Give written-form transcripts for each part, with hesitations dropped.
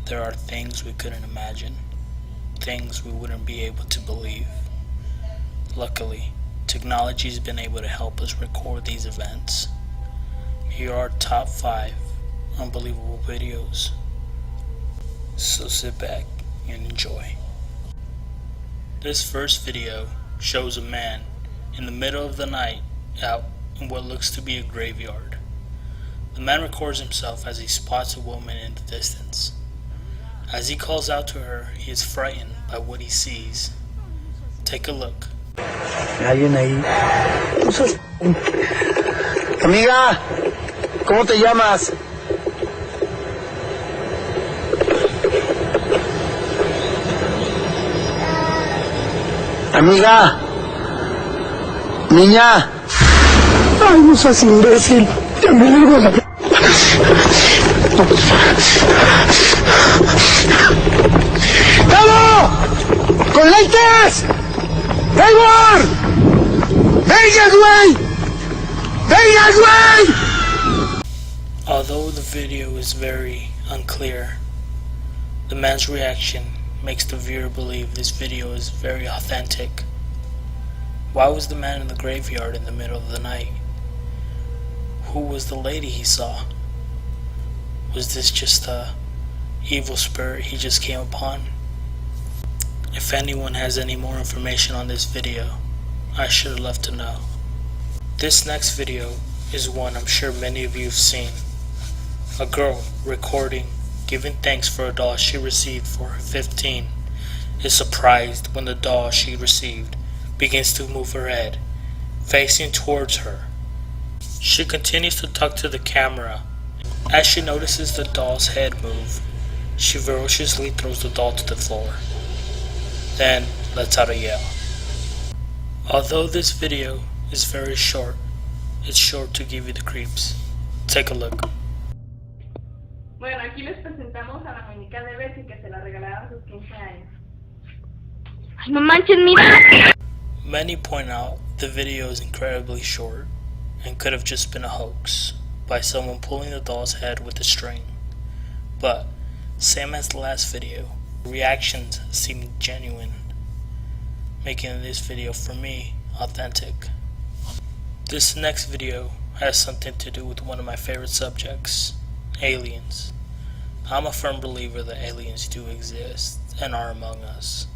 There are things we couldn't imagine, things we wouldn't be able to believe. Luckily, technology has been able to help us record these events. Here are top 5 unbelievable videos. So sit back and enjoy. This first video shows a man in the middle of the night out in what looks to be a graveyard. The man records himself as he spots a woman in the distance. As he calls out to her, he is frightened by what he sees. Take a look. Alguien ahí. Amiga, ¿cómo te llamas? Amiga, niña. Ay, no seas imbécil. Ya me largo a la... ¡Tavo! ¡Con lentes! ¡Taylor! ¡Venga, güey! ¡Venga, güey! Although the video is very unclear, the man's reaction makes the viewer believe this video is very authentic. Why was the man in the graveyard in the middle of the night? Who was the lady he saw? Was this just a evil spirit he just came upon? If anyone has any more information on this video, I should love to know. This next video is one I'm sure many of you have seen. A girl recording, giving thanks for a doll she received for her 15, is surprised when the doll she received begins to move her head, facing towards her. She continues to talk to the camera. As she notices the doll's head move, she ferociously throws the doll to the floor, then lets out a yell. Although this video is very short, it's short to give you the creeps. Take a look. Bueno, aquí les presentamos a la muñeca de Bessie que se la regalaron a sus 15 años. Ay, no manches, mira. Many point out the video is incredibly short and could have just been a hoax by someone pulling the doll's head with a string. But, same as the last video, reactions seem genuine, making this video for me authentic. This next video has something to do with one of my favorite subjects, aliens. I'm a firm believer that aliens do exist and are among us,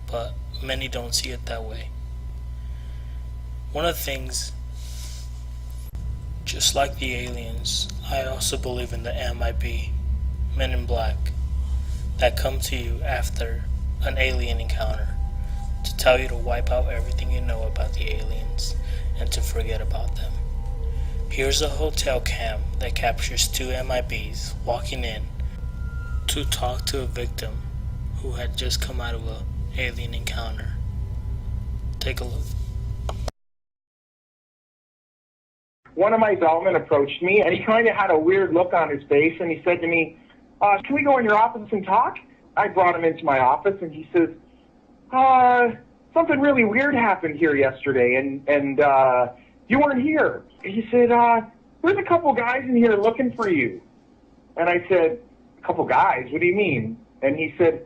but many don't see it that way. One of the things, just like the aliens, I also believe in the MIB, Men in Black, that come to you after an alien encounter to tell you to wipe out everything you know about the aliens and to forget about them. Here's a hotel cam that captures 2 MIBs walking in to talk to a victim who had just come out of an alien encounter. Take a look. One of my bellmen approached me, and he kind of had a weird look on his face, and he said to me, can we go in your office and talk? I brought him into my office, and he says, something really weird happened here yesterday, and you weren't here. He said, there's a couple guys in here looking for you. And I said, a couple guys? What do you mean? And he said,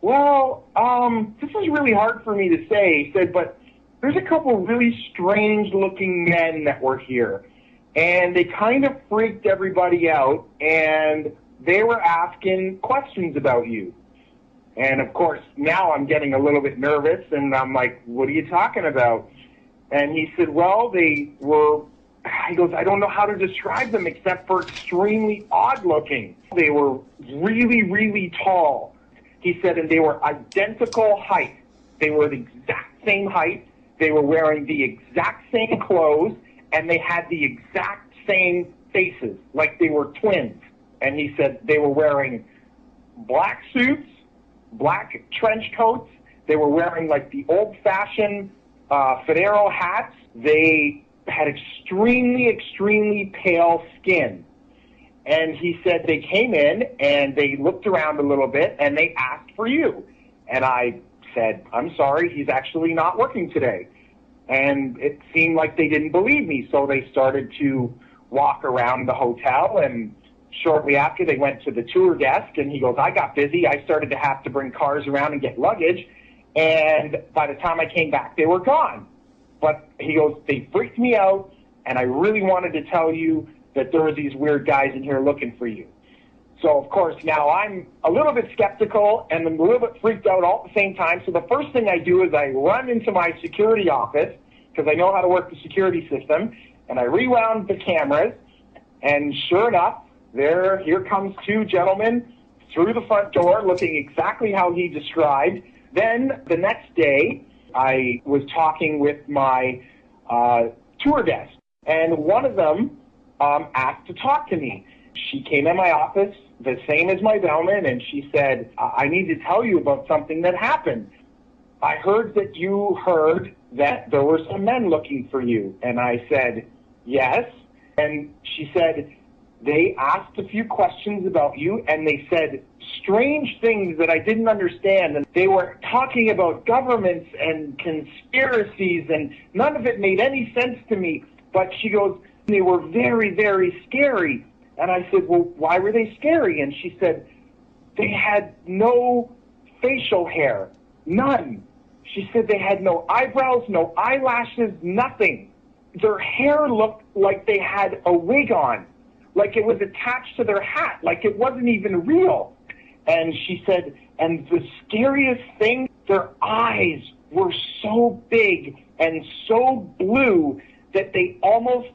well, this is really hard for me to say. He said, but there's a couple really strange-looking men that were here. And they kind of freaked everybody out, and they were asking questions about you. And, of course, now I'm getting a little bit nervous, and I'm like, what are you talking about? And he said, well, they were, he goes, I don't know how to describe them except for extremely odd-looking. They were really, really tall. He said, and they were identical height. They were the exact same height. They were wearing the exact same clothes, and they had the exact same faces, like they were twins. And he said they were wearing black suits, black trench coats. They were wearing like the old-fashioned Federo hats. They had extremely, extremely pale skin. And he said they came in and they looked around a little bit and they asked for you. And I said, I'm sorry, he's actually not working today. And it seemed like they didn't believe me, so they started to walk around the hotel and shortly after, they went to the tour desk, and he goes, I got busy. I started to have to bring cars around and get luggage, and by the time I came back, they were gone. But he goes, they freaked me out, and I really wanted to tell you that there were these weird guys in here looking for you. So, of course, now I'm a little bit skeptical and I'm a little bit freaked out all at the same time. So the first thing I do is I run into my security office, because I know how to work the security system, and I rewound the cameras, and sure enough, here comes two gentlemen through the front door looking exactly how he described. Then the next day, I was talking with my tour desk, and one of them asked to talk to me. She came in my office, the same as my bellman, and she said, I need to tell you about something that happened. I heard that you heard that there were some men looking for you. And I said, yes. And she said, they asked a few questions about you, and they said strange things that I didn't understand. And they were talking about governments and conspiracies, and none of it made any sense to me. But she goes, they were very, very scary. And I said, well, why were they scary? And she said, they had no facial hair, none. She said they had no eyebrows, no eyelashes, nothing. Their hair looked like they had a wig on, like it was attached to their hat, like it wasn't even real. And she said, and the scariest thing, their eyes were so big and so blue that they almost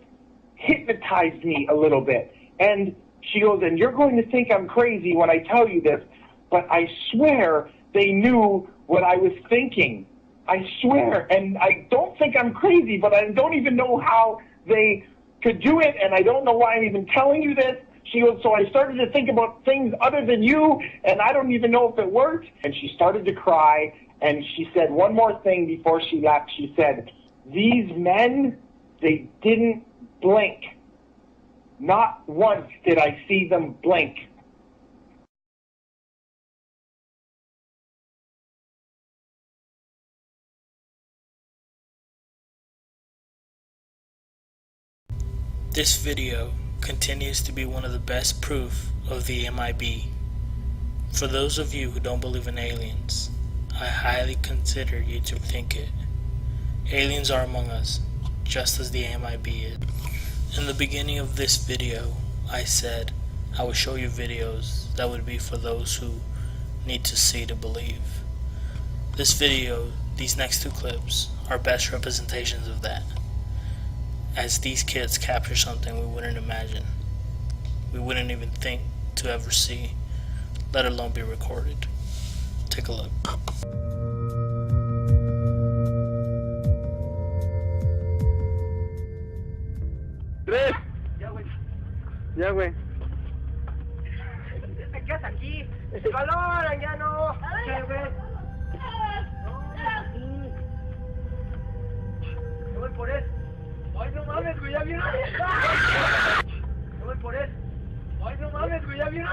hypnotized me a little bit. And she goes, and you're going to think I'm crazy when I tell you this, but I swear they knew what I was thinking. I swear. And I don't think I'm crazy, but I don't even know how they could do it, and I don't know why I'm even telling you this. She goes, so I started to think about things other than you, and I don't even know if it worked. And she started to cry, and she said one more thing before she left. She said, these men, they didn't blink. Not once did I see them blink. This video continues to be one of the best proof of the MIB. For those of you who don't believe in aliens, I highly consider you to think it. Aliens are among us, just as the MIB is. In the beginning of this video, I said I would show you videos that would be for those who need to see to believe. This video, these next two clips, are best representations of that, as these kids capture something we wouldn't imagine, we wouldn't even think to ever see, let alone be recorded. Take a look. Ya, güey. ¿Te quedas aquí? ¡Calor, ya no! ¿Qué, güey? Yo voy por él. ¡Ay, no mames, güey! ¡Ya viene! Yo voy por él. ¡Ay, no mames, güey! ¡Ya viene!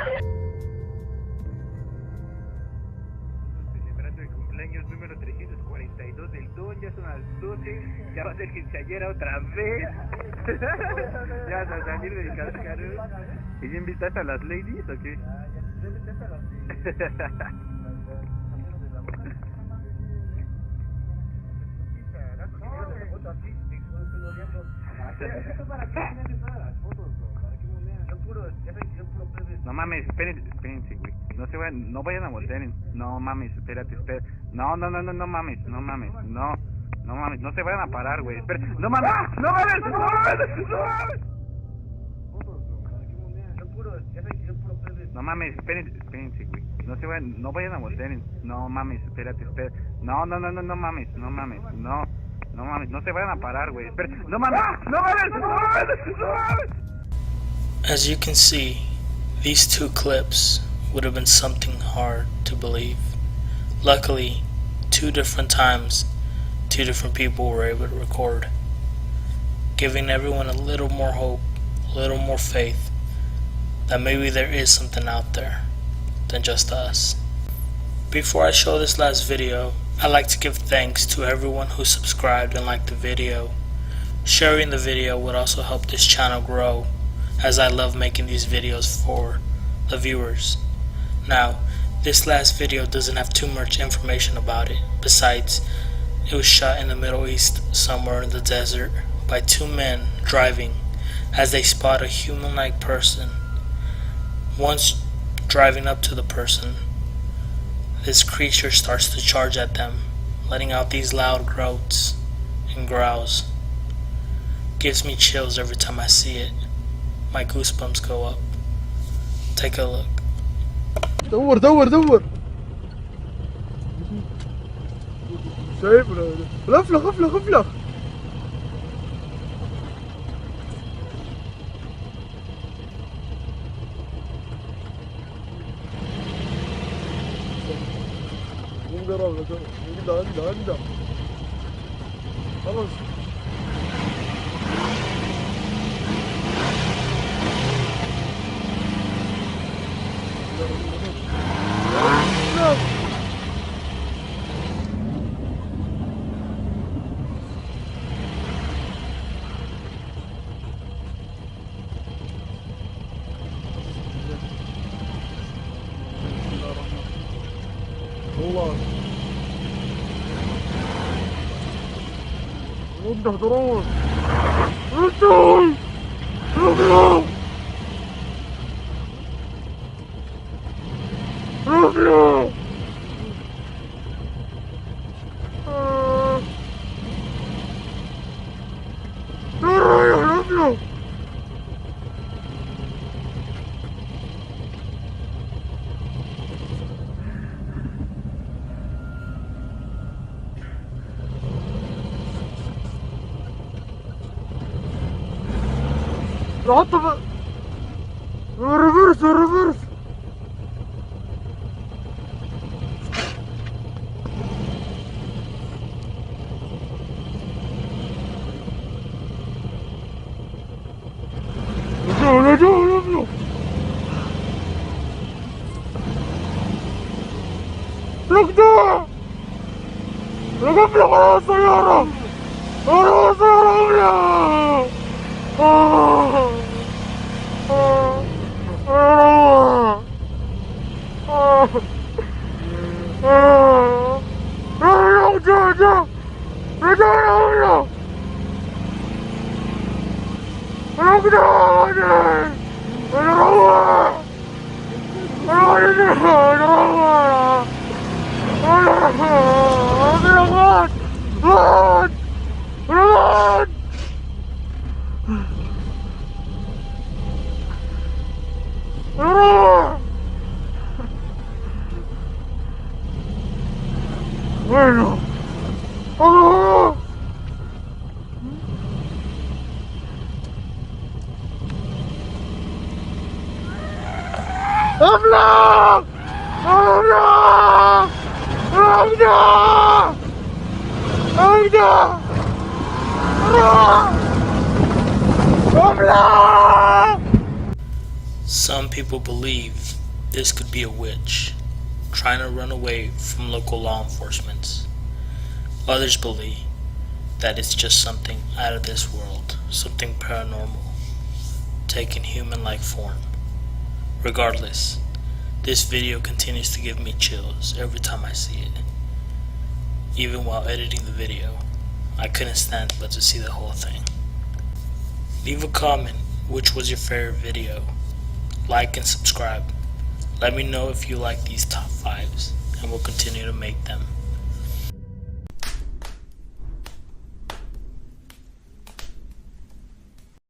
Celebrando el cumpleaños número 342 del Don, ya son las 12, ya va a ser quinceañera otra vez. Ya vas a salir del cascarón. ¿Y ya invitaste a las ladies o qué? Ya invitaste a las ladies. No mames, espérense, güey. No vayan a voltear. No mames, espérate. No mames, no mames, no se vayan a parar, güey. No mames, no mames. No mames, espérense, güey. No vayan a voltear. No mames, espérate. No mames, no mames, no se vayan a parar, güey. No mames, no mames. As you can see, these two clips would have been something hard to believe. Luckily, 2 different times, 2 different people were able to record, giving everyone a little more hope, a little more faith that maybe there is something out there than just us. Before I show this last video, I'd like to give thanks to everyone who subscribed and liked the video. Sharing the video would also help this channel grow, as I love making these videos for the viewers. Now, this last video doesn't have too much information about it. Besides, it was shot in the Middle East, somewhere in the desert, by two men driving as they spot a human-like person. Once driving up to the person, this creature starts to charge at them, letting out these loud grunts and growls. Gives me chills every time I see it. My goosebumps go up. Take a look. دور دور دور شايف غفلة غفلة غفلة مو قرب عنده خلاص والله وده دروس رجل رجل رجل رجل العطب ريفرس ريفرس رجعوا ركضوا ركضوا على السيارة على السيارة Bueno. ¡Oh! ¡Habla! ¡Habla! ¡Habla! ¡Habla! ¡Habla! Some people believe this could be a witch trying to run away from local law enforcement. Others believe that it's just something out of this world, something paranormal, taking human-like form. Regardless, this video continues to give me chills every time I see it. Even while editing the video, I couldn't stand but to see the whole thing. Leave a comment which was your favorite video. Like and subscribe. Let me know if you like these top 5s, and we'll continue to make them.